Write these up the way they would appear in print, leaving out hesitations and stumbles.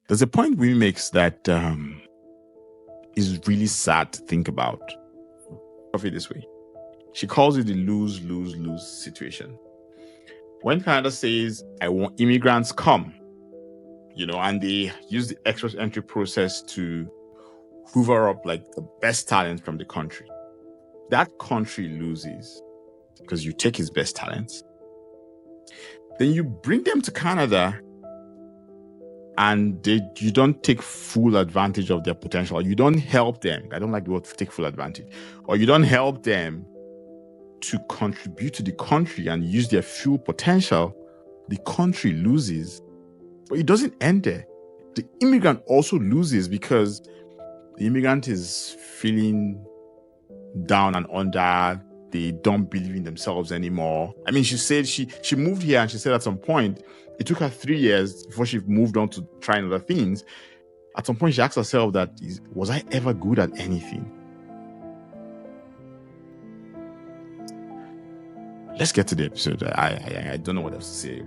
There's a point Wunmi makes that is really sad to think about. Of it this way. She calls it the lose-lose-lose situation. When Canada says, I want immigrants come, and they use the express entry process to hoover up like the best talent from the country, that country loses because you take his best talents. Then you bring them to Canada and you don't take full advantage of their potential. You don't help them. I don't like the word take full advantage. Or you don't help them to contribute to the country and use their full potential. The country loses. But it doesn't end there. The immigrant also loses because the immigrant is feeling down and under. They don't believe in themselves anymore. I mean, she said she moved here, and she said at some point, it took her 3 years before she moved on to trying other things. At some point, she asked herself was I ever good at anything? Let's get to the episode. I don't know what else to say.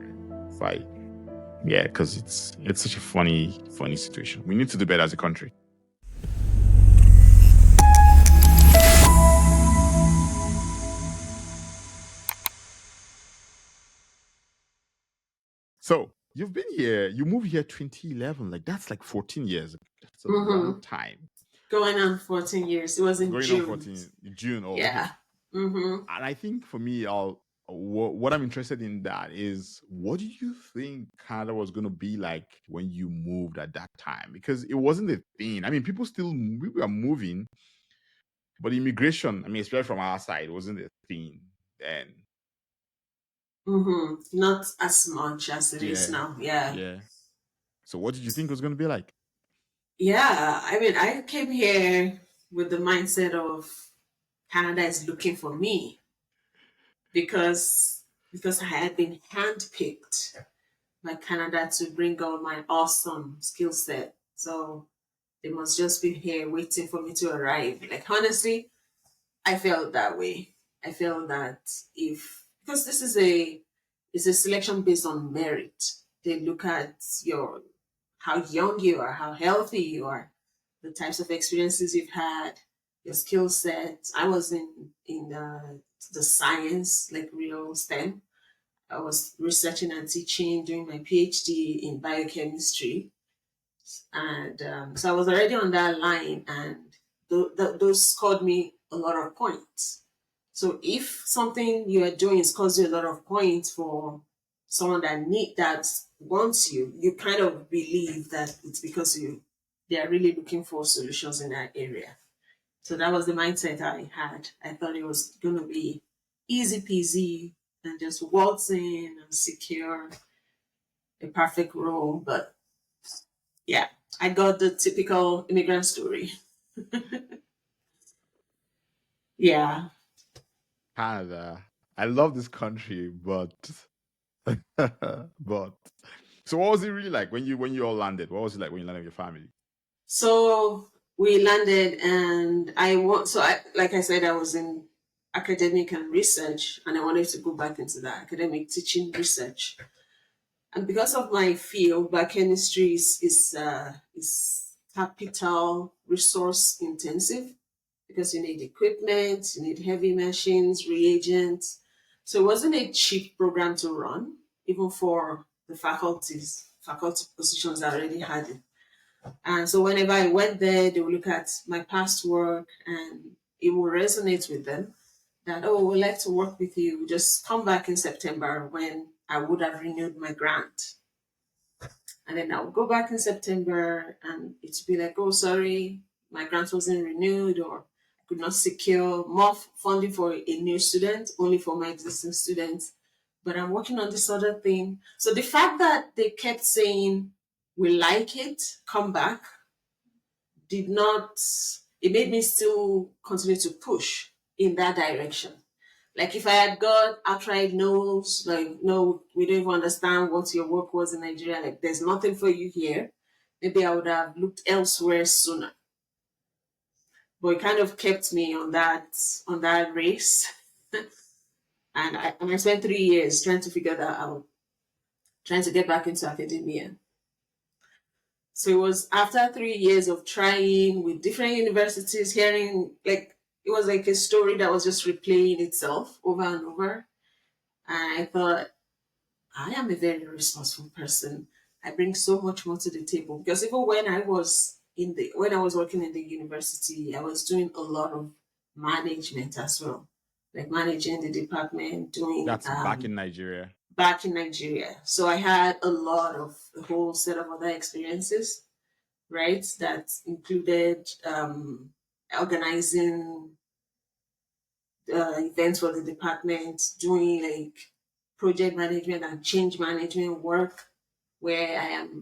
Because it's such a funny situation. We need to do better as a country. So you've been here. You moved here 2011. Like that's like 14 years. That's a long time. Going on 14 years. It was in June. On 14 June. Oh, yeah. Okay. And I think for me, what I'm interested in that is, what do you think Canada was going to be like when you moved at that time? Because it wasn't a thing. I mean, we were moving, but immigration, I mean, especially from our side, wasn't a thing then. Not as much as it is now. Yeah. So what did you think it was going to be like? Yeah, I mean, I came here with the mindset of Canada is looking for me because I had been handpicked by Canada to bring out my awesome skill set. So they must just be here waiting for me to arrive. Like, honestly, I felt that way. I felt that because this is a selection based on merit. They look at how young you are, how healthy you are, the types of experiences you've had, your skill set. I was in the science, like real STEM. I was researching and teaching, doing my PhD in biochemistry. And so I was already on that line, and those scored me a lot of points. So if something you are doing scores you a lot of points for someone that wants you, you kind of believe that it's because they are really looking for solutions in that area. So that was the mindset I had. I thought it was going to be easy peasy and just waltz in and secure a perfect role. But yeah, I got the typical immigrant story. Yeah. Canada. I love this country, but so what was it really like when you all landed? What was it like when you landed with your family? So we landed, and like I said, I was in academic and research, and I wanted to go back into that academic teaching research. And because of my field, biochemistry is capital resource intensive, because you need equipment, you need heavy machines, reagents. So it wasn't a cheap program to run, even for the faculty positions I already had it. And so whenever I went there, they would look at my past work and it will resonate with them that, we'd like to work with you. Just come back in September when I would have renewed my grant. And then I would go back in September and it'd be like, sorry, my grant wasn't renewed, or I could not secure more funding for a new student, only for my existing students. But I'm working on this other thing. So the fact that they kept saying, we like it, come back, it made me still continue to push in that direction. Like if I had got outright no's, like, no, we don't even understand what your work was in Nigeria, like there's nothing for you here, maybe I would have looked elsewhere sooner. But it kind of kept me on that race. And I spent 3 years trying to figure that out, trying to get back into academia. So it was after 3 years of trying with different universities, hearing like it was like a story that was just replaying itself over and over. And I thought, I am a very resourceful person. I bring so much more to the table because even when I was working in the university, I was doing a lot of management as well, like managing the department, doing That's back in Nigeria. back in Nigeria. So I had a whole set of other experiences, right? That included organizing events for the department, doing like project management and change management work, where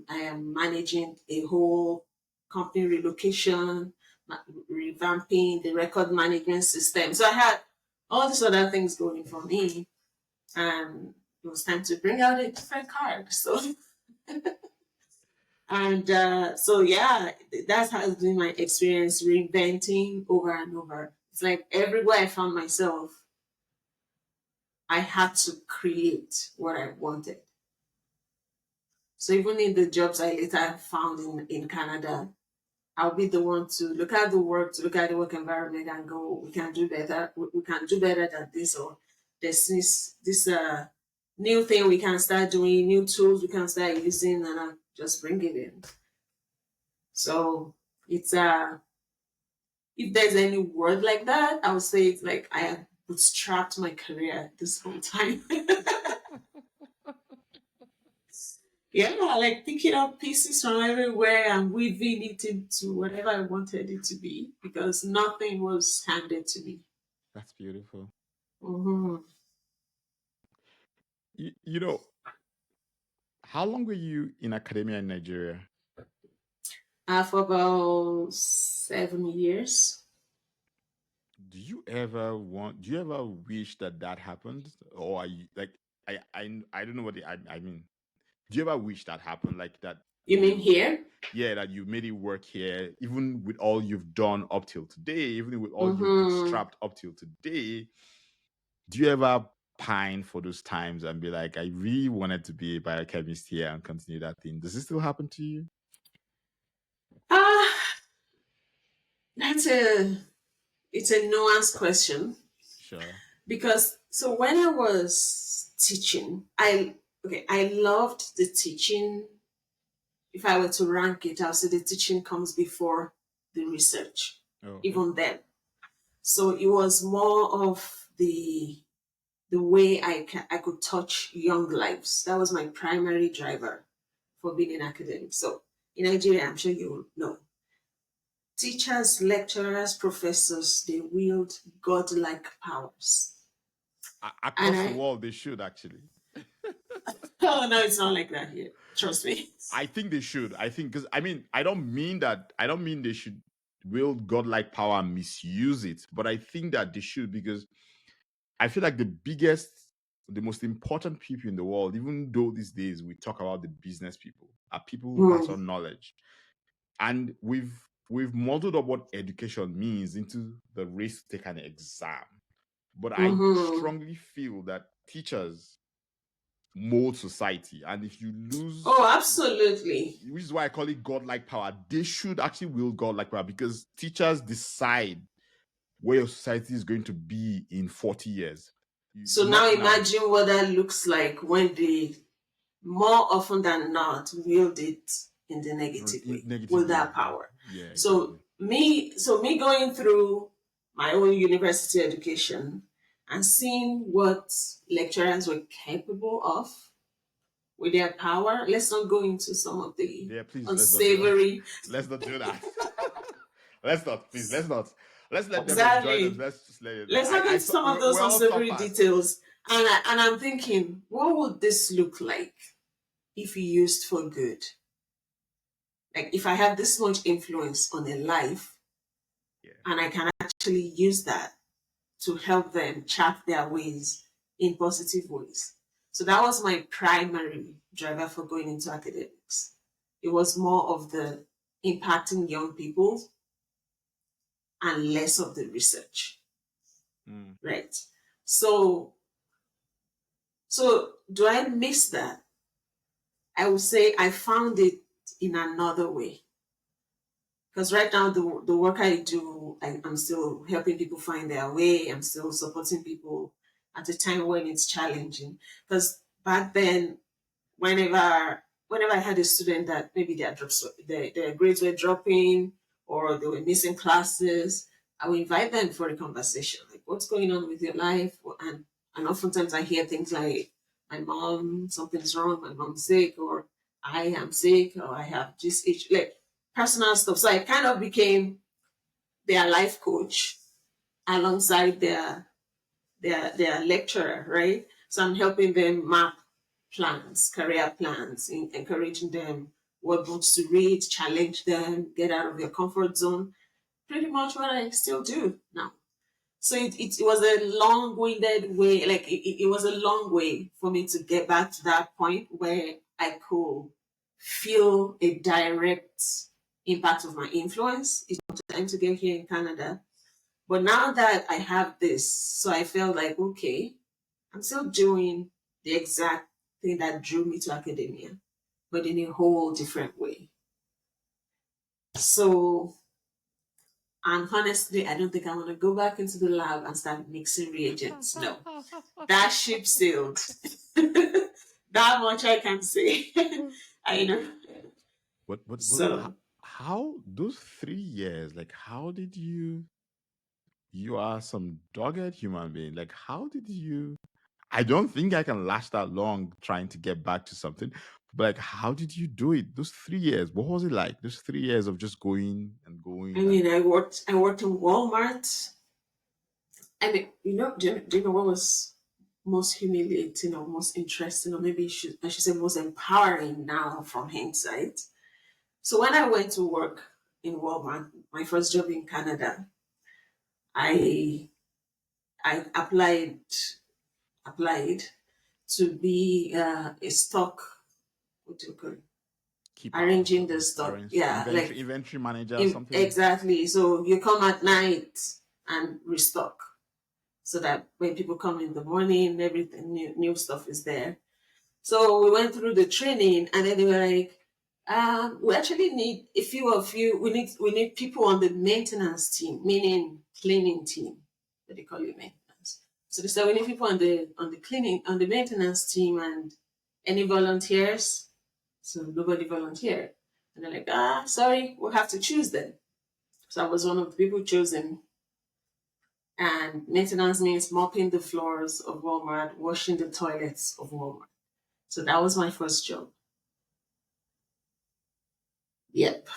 I am managing a whole company relocation, revamping the record management system. So I had all these other things going for me, and it was time to bring out a different card. So and so yeah, that has been my experience reinventing over and over. It's like everywhere I found myself, I had to create what I wanted. So even in the jobs I later found in Canada, I'll be the one to look at the work, to look at the work environment and go, we can do better. We can do better than this, or there's this new thing we can start doing, new tools we can start using, and I just bring it in. So it's if there's any word like that, I would say it's like I have bootstrapped my career this whole time. Yeah, like picking up pieces from everywhere and weaving it into whatever I wanted it to be because nothing was handed to me. That's beautiful. Mm-hmm. You know, how long were you in academia in Nigeria? For about 7 years. Do you ever wish that happened? Or are you like, I don't know what I mean. Do you ever wish that happened? Like that You mean here? yeah, that you made it work here, even with all you've done up till today, even with all you've Mm-hmm. bootstrapped up till today. Do you ever pine for those times and be like, I really wanted to be a biochemist here and continue that thing? Does it still happen to you? Ah, that's it's a nuanced question Sure. because so when I was teaching, I loved the teaching. If I were to rank it, I'll say the teaching comes before the research, Oh, okay. even then. So it was more of the way I could touch young lives. That was my primary driver for being an academic. So in Nigeria, I'm sure you know, teachers, lecturers, professors, they wield godlike powers. Across the world, they should actually. Oh no, it's not like that here. Trust me. I think they should. I think because I don't mean they should wield godlike power and misuse it, but I think that they should because I feel like the most important people in the world, even though these days we talk about the business people, are people who pass on knowledge. And we've modeled up what education means into the race to take an exam. But I strongly feel that teachers mold society. And if you lose absolutely. Which is why I call it godlike power. They should actually wield godlike power because teachers decide where your society is going to be in 40 years. So now imagine what that looks like when they more often than not wield it in the negative way with that power. Yeah, so exactly. me going through my own university education and seeing what lecturers were capable of with their power. Let's not go into some of the unsavory. Let's not do that. Let's not. Let's let exactly. them join us. Let's not go into some of those unsavory details. And I'm thinking, what would this look like if used for good? Like if I have this much influence on their life, and I can actually use that to help them chart their ways in positive ways. So that was my primary driver for going into academics. It was more of the impacting young people and less of the research. Right. So do I miss that? I would say I found it in another way. Because right now, the work I do, I'm still helping people find their way. I'm still supporting people at a time when it's challenging. Because back then, whenever I had a student that maybe their grades were dropping or they were missing classes, I would invite them for a conversation. Like, what's going on with your life? And oftentimes I hear things like, my mom, something's wrong, my mom's sick, or I am sick, or I have this issue, like personal stuff. So I kind of became their life coach alongside their lecturer, right? So I'm helping them map plans, career plans, encouraging them what books to read, challenge them, get out of their comfort zone. Pretty much what I still do now. So it was a long-winded way, like it was a long way for me to get back to that point where I could feel a direct impact of my influence. It's not time to get here in Canada. But now that I have this, so I felt like, okay, I'm still doing the exact thing that drew me to academia, but in a whole different way. So, and honestly, I don't think I want to go back into the lab and start mixing reagents. No, that ship sailed. That much I can say. I know. But So, how those 3 years, like how did you are some dogged human being. Like how did you I don't think I can last that long trying to get back to something. But like how did you do it? Those 3 years, what was it like? Those 3 years of just going and I going and mean, I worked in Walmart. I mean, do you know what was most humiliating or most interesting, or maybe I should say most empowering now from hindsight? So when I went to work in Walmart, my first job in Canada, I I applied to be a stock, what do you call it? keep out Arranging the stock. Yeah, like inventory manager or something. exactly. So you come at night and restock, so that when people come in the morning, everything new stuff is there. So we went through the training, and then they were like, "We actually need a few of you. We need people on the maintenance team, meaning cleaning team. What do you call it, maintenance?" So they said we need people on the maintenance team, and any volunteers. So nobody volunteered, and they're like, sorry, we'll have to choose them. So I was one of the people chosen. And maintenance means mopping the floors of Walmart, washing the toilets of Walmart. So that was my first job. Yep.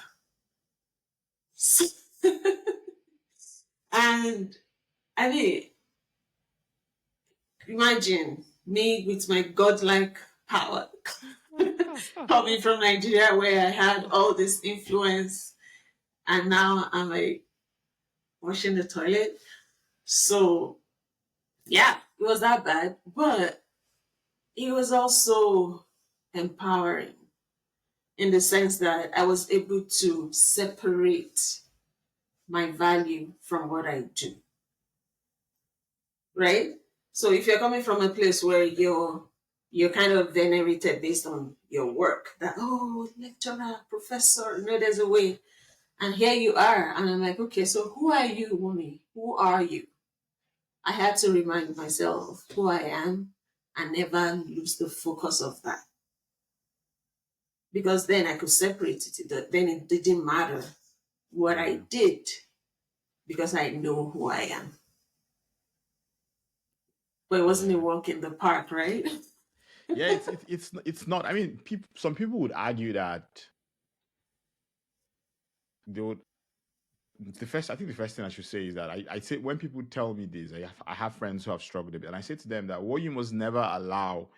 And I mean, imagine me with my godlike power coming from Nigeria where I had all this influence, and now I'm like washing the toilet. So yeah, it was that bad, but it was also empowering in the sense that I was able to separate my value from what I do. Right? So if you're coming from a place where you're kind of venerated based on your work, that lecturer, professor, there's a way. And here you are. And I'm like, okay, so who are you, Wunmi? Who are you? I had to remind myself who I am and never lose the focus of that. Because then I could separate it. Then it didn't matter what I did because I know who I am. But it wasn't a walk in the park, right? Yeah, it's not. I mean, some people would argue that they would. I think the first thing I should say is that I say when people tell me this, I have friends who have struggled a bit, and I say to them that what you must never allow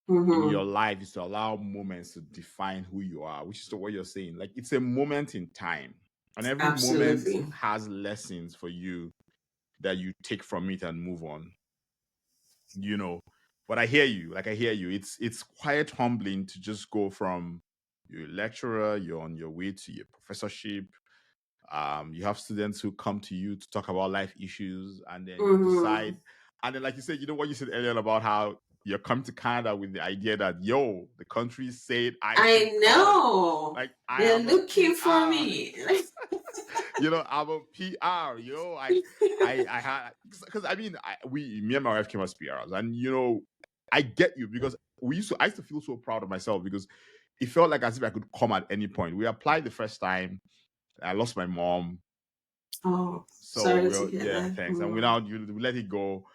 in your life is to allow moments to define who you are, which is what you're saying. Like it's a moment in time, and every moment Absolutely. has lessons for you that you take from it and move on. But I hear you. Like I hear you. It's quite humbling to just go from you're a lecturer, you're on your way to your professorship. You have students who come to you to talk about life issues, and then you decide. And then, like you said, you know what you said earlier about how you're coming to Canada with the idea that, yo, the country said I should come. know. Like, I They're am a looking for PR. me. I'm a PR. I had, because I mean, me and my wife came as PRs, and I get you, because I used to feel so proud of myself, because it felt like as if I could come at any point. We applied the first time. I lost my mom. Oh, So sorry to hear that. thanks. And we let it go.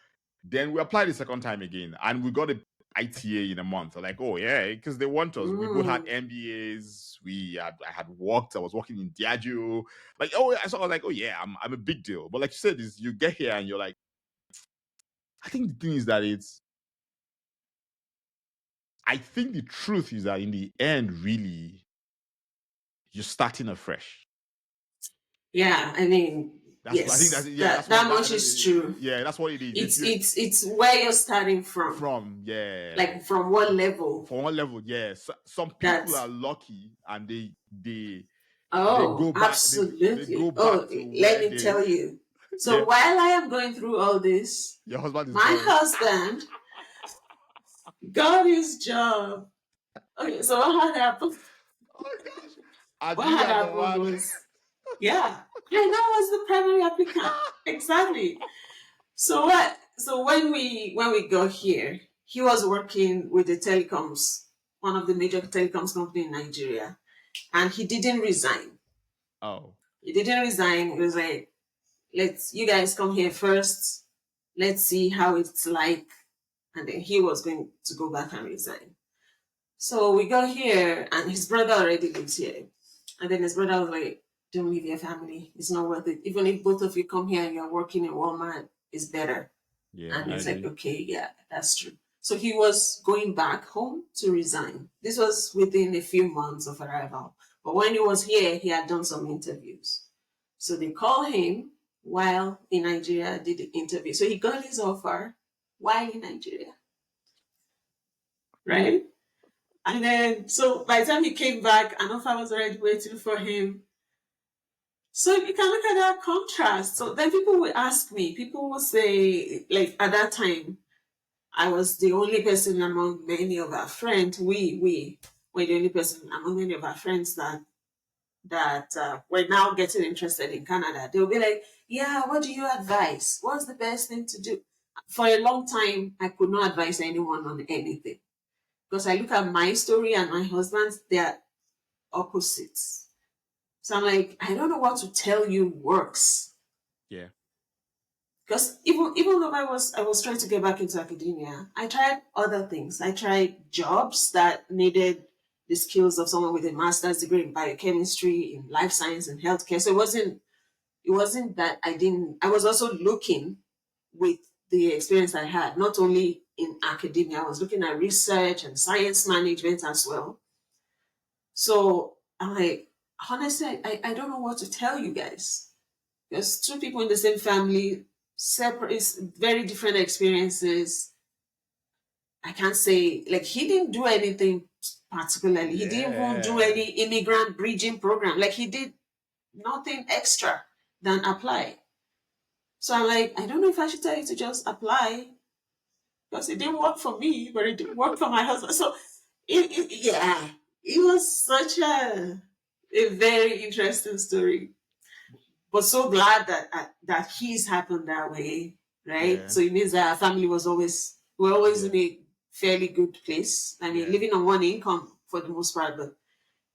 Then we applied the second time again, and we got a ITA in a month. Like, oh yeah, because they want us. We both had MBAs. I had worked. I was working in Diageo. Like, oh yeah. So I was like, oh yeah, I'm a big deal. But like you said, is you get here and you're like, I think the thing is that I think the truth is that in the end, really, you're starting afresh. Yeah, I mean, I think that much is true. Yeah, that's what it is. It's where you're starting from. Like from what level? From what level? Yeah. Some people are lucky and they go back. Absolutely. They go back let me tell you. So while I am going through all this, your husband is my husband got his job. Okay, so what had happened? Oh my gosh. What had happened was, yeah, that was the primary applicant. Exactly. So when we got here, he was working with the telecoms, one of the major telecoms company in Nigeria, and he didn't resign. Oh. He didn't resign. He was like, you guys come here first. Let's see how it's like. And then he was going to go back and resign. So we got here, and his brother already lives here. And then his brother was like, don't leave your family. It's not worth it. Even if both of you come here and you're working in Walmart, it's better. Yeah, and he's like, okay, yeah, that's true. So he was going back home to resign. This was within a few months of arrival. But when he was here, he had done some interviews. So they called him while in Nigeria, did the interview. So he got his offer while in Nigeria. Right? And then, so by the time he came back, an offer was already waiting for him. So you can look at that contrast. So then people will ask me, people will say, like at that time, I was the only person among many of our friends. We were the only person among many of our friends that were now getting interested in Canada. They'll be like, yeah, what do you advise? What's the best thing to do? For a long time, I could not advise anyone on anything. Because I look at my story and my husband's, they're opposites. So I'm like, I don't know what to tell you works. Yeah. Because even though I was trying to get back into academia, I tried other things. I tried jobs that needed the skills of someone with a master's degree in biochemistry, in life science and healthcare. So it wasn't that I was also looking with the experience I had, not only in academia, I was looking at research and science management as well. So I'm like, honestly, I don't know what to tell you guys. There's two people in the same family, separate, very different experiences. I can't say, like, he didn't do anything particularly. He didn't even do any immigrant bridging program. Like, he did nothing extra than apply. So I'm like, I don't know if I should tell you to just apply, because it didn't work for me, but it didn't work for my husband. So, it was such a very interesting story. But so glad that his happened that way, right? Yeah. So it means that our family was we're always in a fairly good place. I mean, living on one income for the most part, but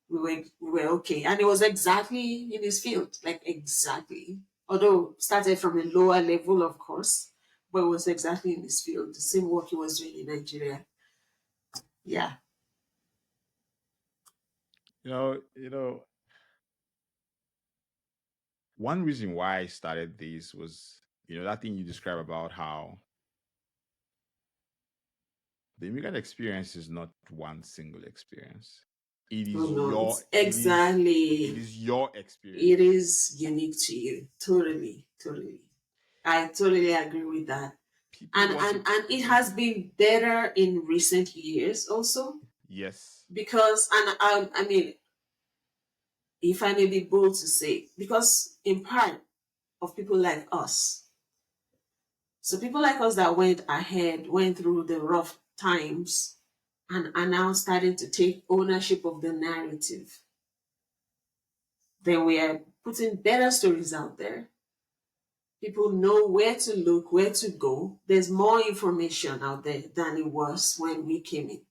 we were okay. And it was exactly in his field, like exactly. Although started from a lower level, of course, but it was exactly in his field, the same work he was doing in Nigeria. Yeah. One reason why I started this was, that thing you described about how the immigrant experience is not one single experience. It is exactly. It is your experience. It is unique to you. Totally. I totally agree with that. And it has been better in recent years also. Yes. Because, and I mean, if I may be bold to say, because in part of people like us, so people like us that went through the rough times and are now starting to take ownership of the narrative. Then we are putting better stories out there. People know where to look, where to go. There's more information out there than it was when we came in.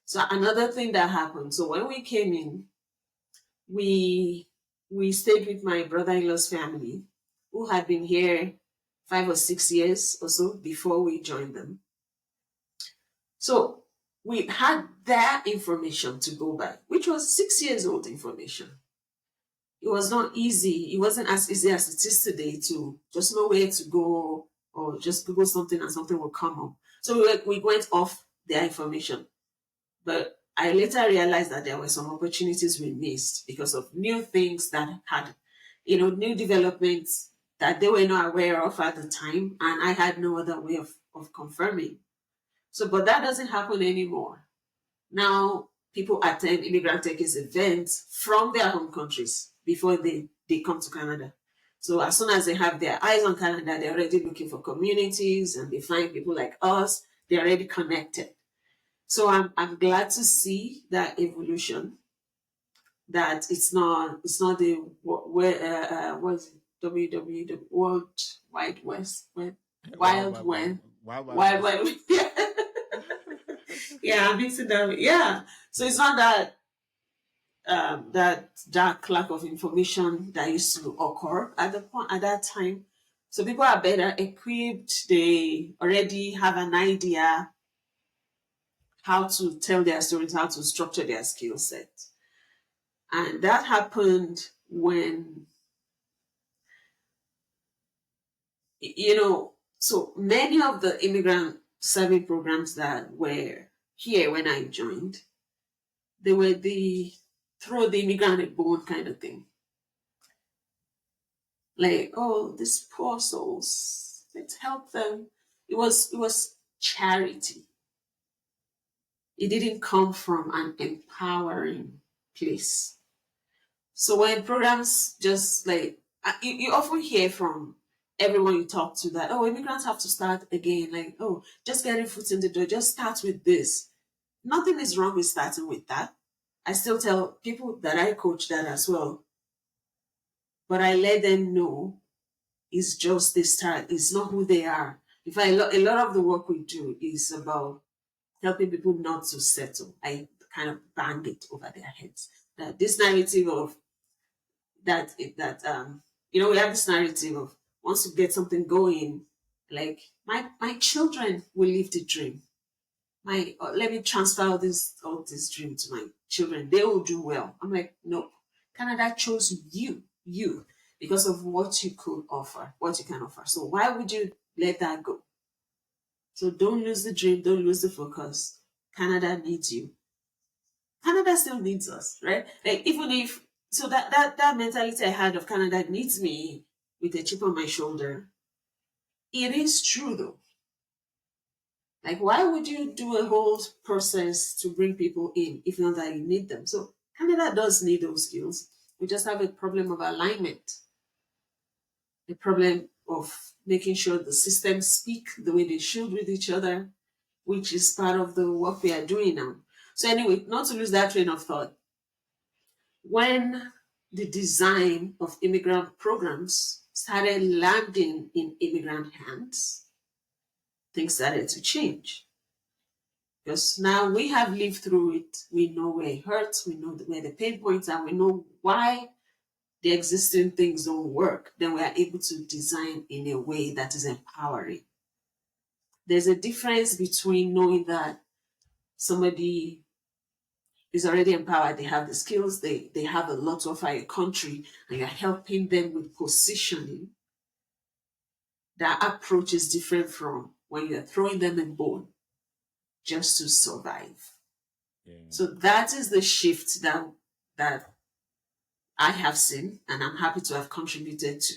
So another thing that happened, so when we came in, we stayed with my brother-in-law's family, who had been here 5 or 6 years or so before we joined them. So we had their information to go by, which was 6 years old information. It was not easy. It wasn't as easy as it is today to just know where to go or just Google something and something will come up. So we went off their information. But I later realized that there were some opportunities we missed because of new things that had, new developments that they were not aware of at the time. And I had no other way of confirming. So, but that doesn't happen anymore. Now, people attend Immigrant Techies events from their home countries before they come to Canada. So as soon as they have their eyes on Canada, they're already looking for communities and they find people like us. They're already connected. So I'm glad to see that evolution. That it's not the what's WWW World Wide West Wild West. Yeah, I'm mixing them. Yeah, so it's not that that dark lack of information that used to occur at that time. So people are better equipped. They already have an idea how to tell their stories, how to structure their skill set. And that happened when, so many of the immigrant serving programs that were here when I joined, they were the throw the immigrant a bone kind of thing. Like, oh, these poor souls, let's help them. It was charity. It didn't come from an empowering place. So when programs just like, you often hear from everyone you talk to that, oh, immigrants have to start again. Like, oh, just getting foot in the door, just start with this. Nothing is wrong with starting with that. I still tell people that I coach that as well. But I let them know it's just the start. It's not who they are. In fact, a lot of the work we do is about helping people not to settle. I kind of bang it over their heads. That this narrative of we have this narrative of once you get something going, like my children will live the dream. Let me transfer all this dream to my children. They will do well. I'm like, no, Canada chose you because of what you could offer, what you can offer. So why would you let that go? So don't lose the dream, don't lose the focus. Canada needs you. Canada still needs us, right? Like even if so that mentality I had of Canada needs me with a chip on my shoulder. It is true though. Like why would you do a whole process to bring people in if not that you need them? So Canada does need those skills. We just have a problem of alignment. A problem of making sure the systems speak the way they should with each other, which is part of the work we are doing now. So anyway, not to lose that train of thought. When the design of immigrant programs started landing in immigrant hands, things started to change. Because now we have lived through it. We know where it hurts. We know where the pain points are. We know why the existing things don't work. Then we are able to design in a way that is empowering. There's a difference between knowing that somebody is already empowered, they have the skills, they have a lot to offer a country, and you're helping them with positioning. That approach is different from when you're throwing them in bone just to survive. Yeah. So that is the shift that I have seen, and I'm happy to have contributed to,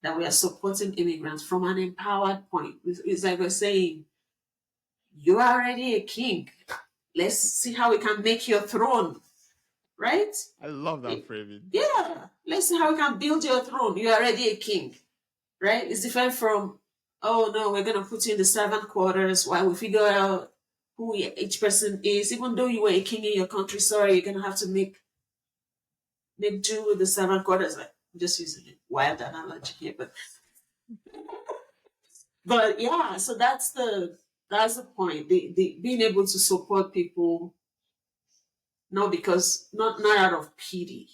that we are supporting immigrants from an empowered point. It's like we're saying, you are already a king. Let's see how we can make your throne, right? I love that framing. Yeah, let's see how we can build your throne. You're already a king, right? It's different from, oh no, we're going to put you in the servant quarters while we figure out who each person is. Even though you were a king in your country, sorry, you're gonna have to make do with the servant quarters. Like, I'm just using a wild analogy here, but yeah. So that's the point. The being able to support people, not out of pity.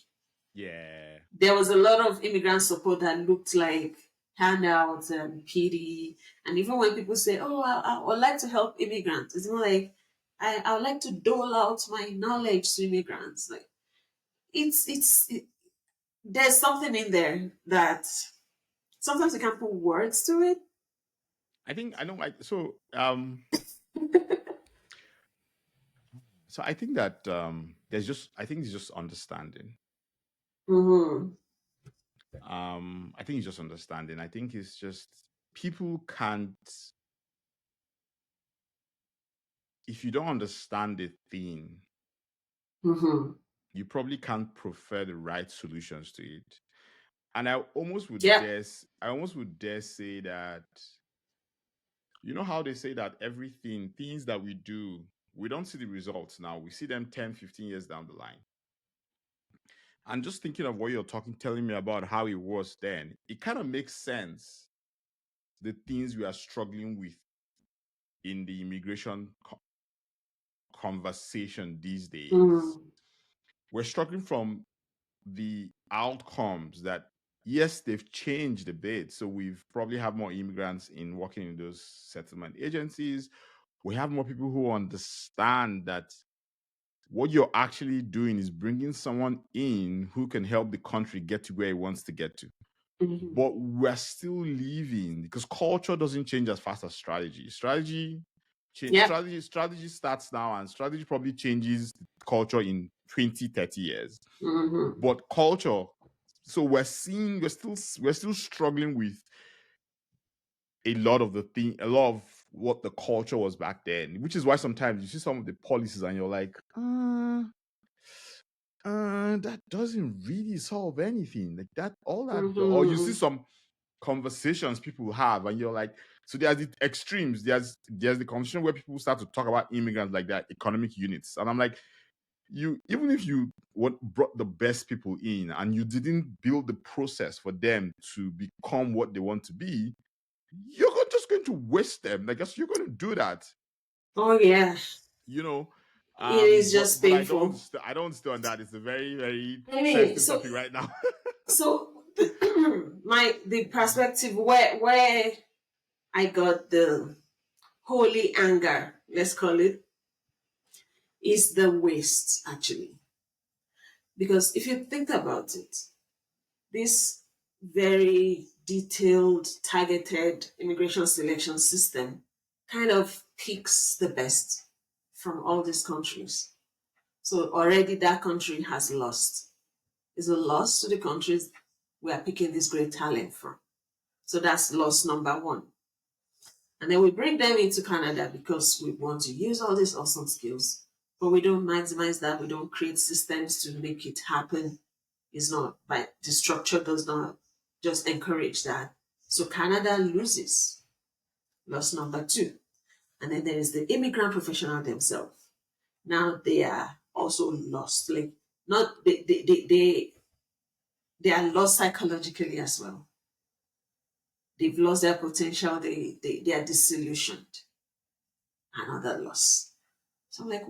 Yeah. There was a lot of immigrant support that looked like handouts and pity. And even when people say, "Oh, I would like to help immigrants," it's more like I would like to dole out my knowledge to immigrants. Like there's something in there that sometimes you can't put words to it. I think I know. So I think that I think it's just understanding. Mm-hmm. I think it's just understanding. I think it's just people can't. If you don't understand the thing, Mm-hmm. you probably can't prefer the right solutions to it. And I almost would Yeah. dare say that, you know how they say that things that we do, we don't see the results now. We see them 10, 15 years down the line. And just thinking of what you're telling me about how it was then, it kind of makes sense. The things we are struggling with in the immigration conversation these days. Mm-hmm. We're struggling from the outcomes that, yes, they've changed a bit. So we've probably have more immigrants working in those settlement agencies. We have more people who understand that what you're actually doing is bringing someone in who can help the country get to where it wants to get to. Mm-hmm. But we're still living because culture doesn't change as fast as strategy. Strategy starts now, and strategy probably changes culture in 20, 30 years. Mm-hmm. But culture, so we're still struggling with a lot of what the culture was back then, which is why sometimes you see some of the policies and you're like, that doesn't really solve anything. Like that, all that, or you see some conversations people have, and you're like, so there's the extremes. There's the conversation where people start to talk about immigrants like they're economic units, and I'm like, even if you brought the best people in and you didn't build the process for them to become what they want to be, you're just going to waste them. I guess you're going to do that. Oh yeah. It is just painful. I don't stay on that. It's a very, very sensitive topic right now. So the perspective where I got the holy anger, let's call it, is the waste, actually. Because if you think about it, this very detailed, targeted immigration selection system kind of picks the best from all these countries. So already that country has lost. It's a loss to the countries we are picking this great talent from. So that's loss number one. And then we bring them into Canada because we want to use all these awesome skills, but we don't maximize that. We don't create systems to make it happen. It's not, but the structure does not just encourage that. So Canada loses. Loss number two. And then there is the immigrant professional themselves. Now they are also lost. Like, not they are lost psychologically as well. They've lost their potential. They are disillusioned. Another loss. So I'm like,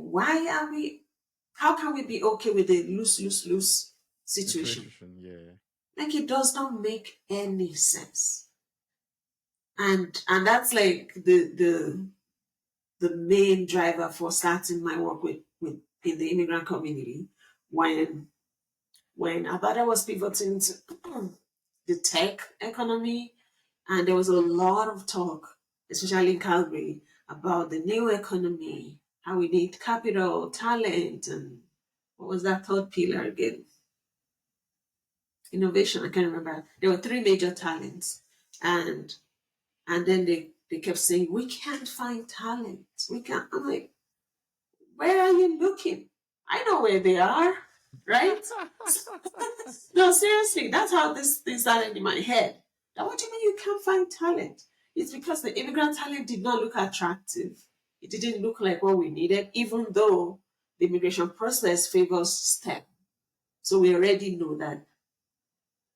how can we be okay with a lose situation? Yeah. Like, it does not make any sense. And that's like the main driver for starting my work with in the immigrant community when Alberta was pivoting to the tech economy, and there was a lot of talk, especially in Calgary, about the new economy, how we need capital, talent, and what was that third pillar again? Innovation. I can't remember. There were three major talents, and then they kept saying, we can't find talent. We can't. I'm like, where are you looking? I know where they are, right? No, seriously, that's how this thing started in my head. Now, what do you mean you can't find talent? It's because the immigrant talent did not look attractive It didn't look like what we needed, even though the immigration process favors STEM. So we already know that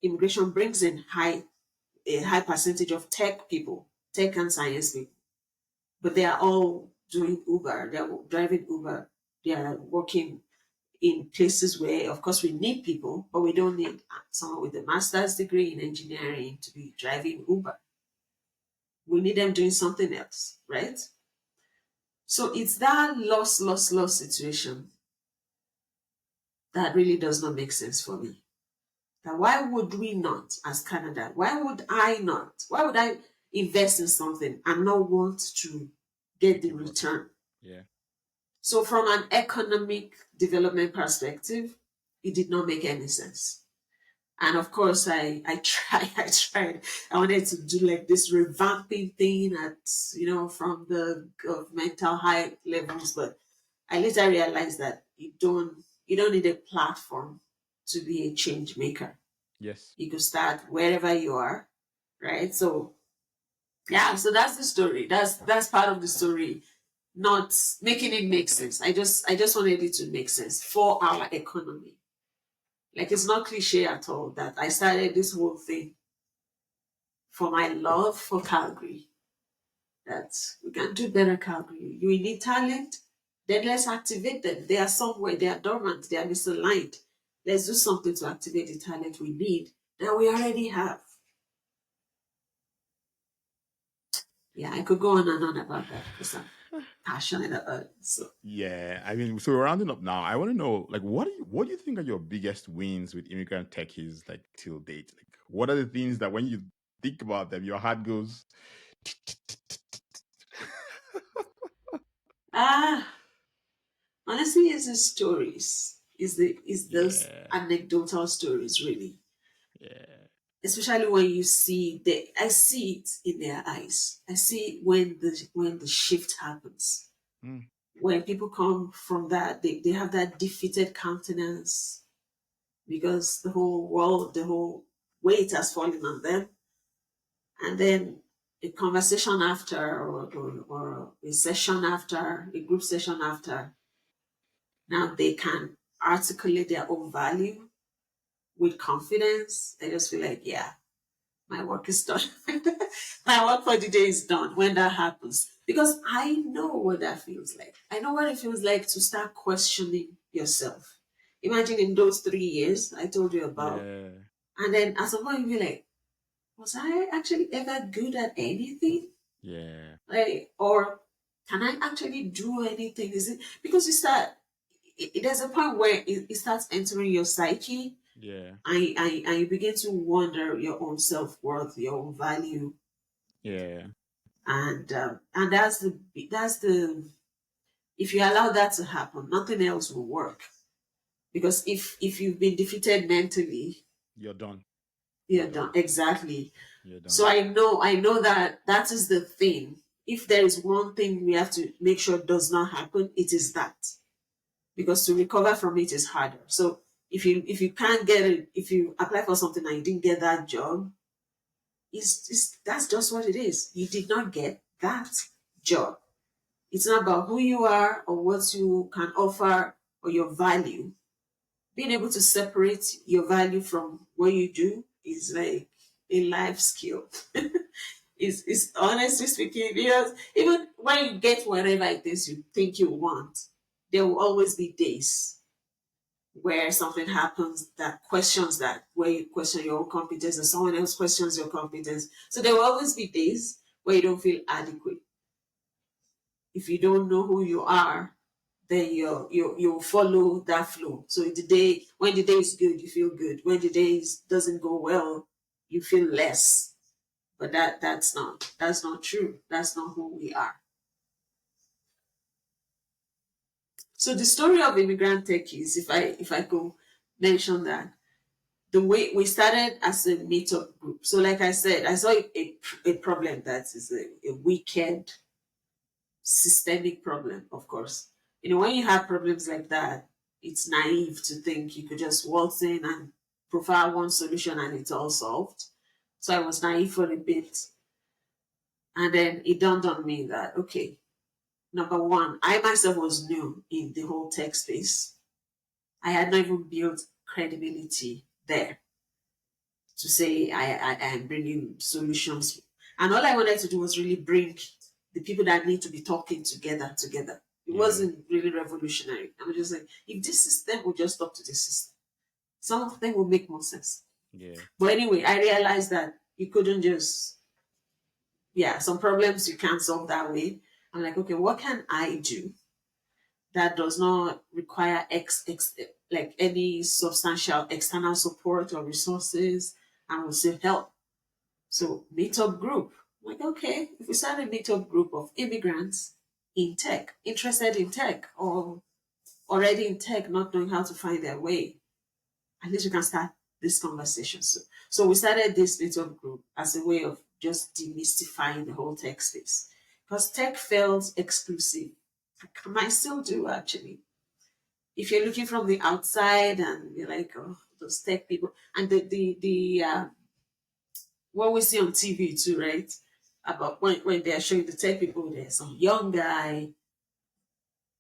immigration brings in a high percentage of tech people, tech and science people. But they are all doing Uber, they're driving Uber, they are working in places where, of course, we need people, but we don't need someone with a master's degree in engineering to be driving Uber. We need them doing something else, right? So it's that loss situation that really does not make sense for me. That why would we not, as Canada, why would I invest in something and not want to get the return? Yeah. So from an economic development perspective, it did not make any sense. And of course, I tried. I wanted to do like this revamping thing from the governmental high levels, but I later realized that you don't need a platform to be a change maker. Yes. You could start wherever you are, right? So yeah, so that's the story. That's part of the story. Not making it make sense. I just wanted it to make sense for our economy. Like, it's not cliche at all that I started this whole thing for my love for Calgary. That we can do better, Calgary. You need talent, then let's activate them. They are somewhere, they are dormant, they are misaligned. Let's do something to activate the talent we need that we already have. Yeah, I could go on and on about that because I'm passionate about it. So Yeah, I mean, so we're rounding up now. I want to know, like, what do you think are your biggest wins with immigrant techies, like, till date? Like, what are the things that when you think about them, your heart goes? honestly, it's the stories. Is those Yeah, anecdotal stories really? yeah, Especially when you see I see it in their eyes. I see it when the shift happens. mm, When people come from that, they have that defeated countenance because the whole world, the whole weight has fallen on them. And then a conversation after, or a session after, a group session after, now they can articulate their own value with confidence. I just feel like, yeah, my work is done. My work for the day is done when that happens. Because I know what that feels like. I know what it feels like to start questioning yourself. Imagine in those 3 years I told you about. yeah, And then at some point you'll be like, was I actually ever good at anything? yeah, Like, or can I actually do anything? Is it because there's a point where it starts entering your psyche, yeah, and you begin to wonder your own self-worth, your own value, yeah, and that's the if you allow that to happen, nothing else will work, because if you've been defeated mentally, you're done. you're done. Exactly. You're done. So I know that is the thing. If there is one thing we have to make sure does not happen, it is that, because to recover from it is harder. So if you can't get it, if you apply for something and you didn't get that job, that's just what it is. You did not get that job. It's not about who you are or what you can offer or your value. Being able to separate your value from what you do is like a life skill. Is honestly speaking, because even when you get whatever it is you think you want, there will always be days where something happens that questions that, where you question your own competence and someone else questions your competence. So there will always be days where you don't feel adequate. If you don't know who you are, then you'll follow that flow. So when the day is good, you feel good. When the day doesn't go well, you feel less. But that's not true. That's not who we are. So the story of Immigrant Techies, if I could mention that, the way we started as a meetup group. So like I said, I saw a problem that is a wicked systemic problem, of course. When you have problems like that, it's naive to think you could just waltz in and provide one solution and it's all solved. So I was naive for a bit. And then it dawned on me that, okay, number one, I myself was new in the whole tech space. I had not even built credibility there to say I am bringing solutions. And all I wanted to do was really bring the people that need to be talking together. It wasn't really revolutionary. I was just like, if this system would just talk to this system, some of them will make more sense. Yeah. But anyway, I realized that you couldn't just, some problems you can't solve that way. I'm like, okay, what can I do that does not require like any substantial external support or resources and will still help? So meetup group. I'm like, okay, if we start a meetup group of immigrants in tech, interested in tech or already in tech, not knowing how to find their way, at least we can start this conversation. So we started this meetup group as a way of just demystifying the whole tech space. Because tech felt exclusive. I might still do, actually. If you're looking from the outside and you're like, oh, those tech people, and the what we see on TV too, right? About when they're showing the tech people, there's some young guy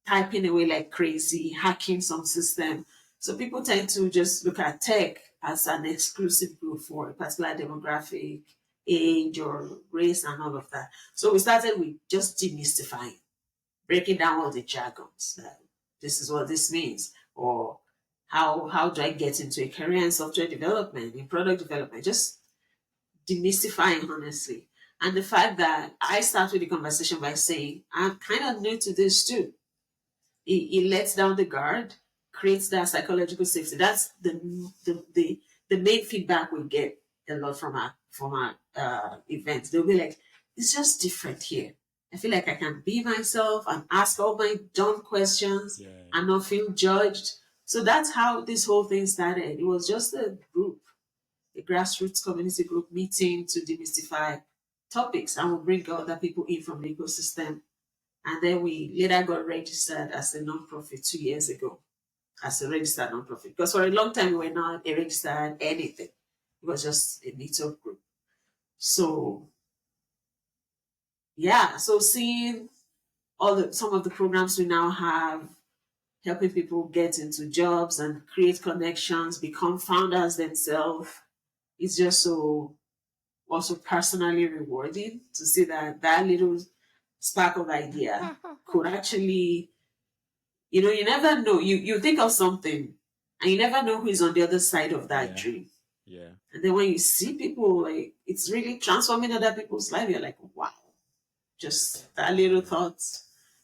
typing away like crazy, hacking some system. So people tend to just look at tech as an exclusive group for a particular demographic, age, or race, and all of that. So we started with just demystifying, breaking down all the jargons. This is what this means, or how do I get into a career in software development, in product development, just demystifying honestly. And the fact that I start with the conversation by saying, I'm kind of new to this too. It lets down the guard, creates that psychological safety. That's the main feedback we get a lot from our events. They'll be like, it's just different here. I feel like I can be myself and ask all my dumb questions and not feel judged. So that's how this whole thing started. It was just a group, a grassroots community group meeting to demystify topics, and we'll bring other people in from the ecosystem. And then we later got registered as a nonprofit 2 years ago, as a registered nonprofit. Because for a long time, we were not a registered anything. It was just a meetup group. So, so seeing some of the programs we now have, helping people get into jobs and create connections, become founders themselves, it's just so also personally rewarding to see that little spark of idea could actually, you never know. You think of something and you never know who is on the other side of that dream. Yeah. And then when you see people, like, it's really transforming other people's life, you're like, wow, just that little thought.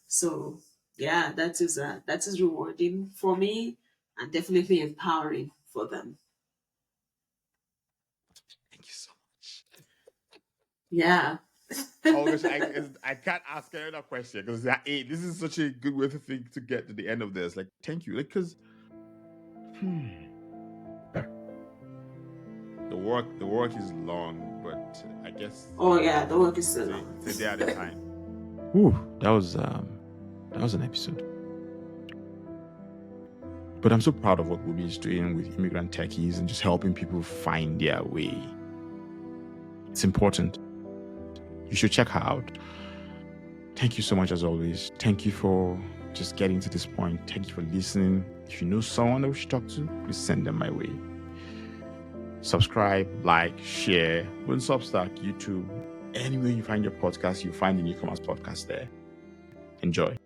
So that is rewarding for me and definitely empowering for them. Thank you so much. Yeah. I can't ask another question because this is such a good way to get to the end of this. Like, thank you. Like, because the work is long, but I guess the work is so long. It's a day at a time. That was an episode. But I'm so proud of what Wunmi is doing with Immigrant Techies and just helping people find their way. It's important. You should check her out. Thank you so much as always. Thank you for just getting to this point. Thank you for listening. If you know someone that we should talk to, please send them my way. Subscribe, like, share, on Substack, YouTube, anywhere you find your podcast, you'll find the Newcomers Podcast there. Enjoy.